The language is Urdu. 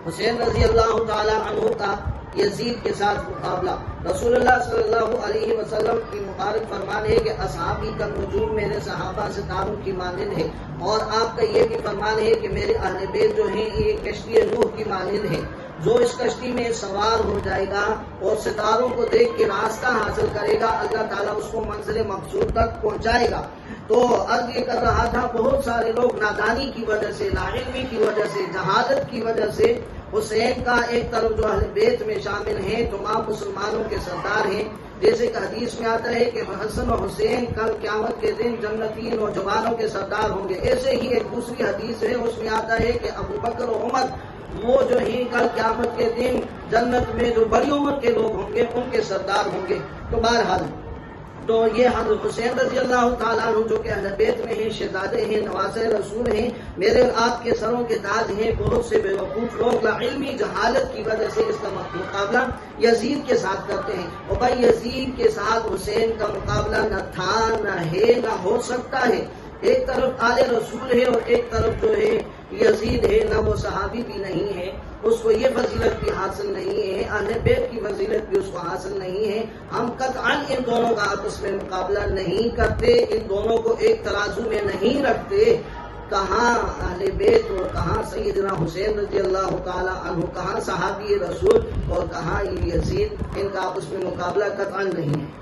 حسین رضی اللہ تعالی عنہ کا یزید کے ساتھ مقابلہ۔ رسول اللہ صلی اللہ علیہ وسلم کی مبارک فرمان ہے کہ اصحابی کا نجوم میرے صحابہ ستاروں کی مانند ہے، اور آپ کا یہ بھی فرمان ہے کہ میرے اہل بیت جو ہیں یہ کشتی نوح کی مانند ہے۔ جو اس کشتی میں سوار ہو جائے گا اور ستاروں کو دیکھ کے راستہ حاصل کرے گا، اللہ تعالیٰ اس کو منزل مقصود تک پہنچائے گا۔ تو عرض یہ کر رہا تھا، بہت سارے لوگ نادانی کی وجہ سے، لاعلمی کی وجہ سے، جہالت کی وجہ سے حسین کا ایک طرف جو اہل بیت میں شامل ہیں، تمام مسلمانوں کے سردار ہیں، جیسے کہ حدیث میں آتا ہے کہ حسن و حسین کل قیامت کے دن جنتی نوجوانوں کے سردار ہوں گے۔ ایسے ہی ایک دوسری حدیث ہے، اس میں آتا ہے کہ ابو بکر و عمر وہ جو ہیں کل قیامت کے دن جنت میں جو بڑی عمر کے لوگ ہوں گے ان کے سردار ہوں گے۔ تو بہرحال تو یہ حضرت حسین رضی اللہ تعالیٰ عنہ جو کہ اہل بیت میں ہیں، شہزادے ہیں، نواسے رسول ہیں، میرے آپ کے سروں کے تاج ہیں۔ بہت سے بے وقوف لوگ علمی جہالت کی وجہ سے اس کا مقابلہ یزید کے ساتھ کرتے ہیں، اور بھائی یزید کے ساتھ حسین کا مقابلہ نہ تھا، نہ ہے، نہ ہو سکتا ہے۔ ایک طرف آل رسول ہے اور ایک طرف جو ہے یزید ہے، نہ وہ صحابی بھی نہیں ہے، اس کو یہ فضیلت بھی حاصل نہیں ہے، اہل بیت کی فضیلت بھی اس کو حاصل نہیں ہے۔ ہم قطعاً ان دونوں کا آپس میں مقابلہ نہیں کرتے، ان دونوں کو ایک ترازو میں نہیں رکھتے۔ کہاں اہل بیت اور کہاں سیدنا حسین رضی اللہ تعالی عنہ، کہاں صحابی رسول اور کہاں یزید، ان کا آپس میں مقابلہ قطعاً نہیں ہے۔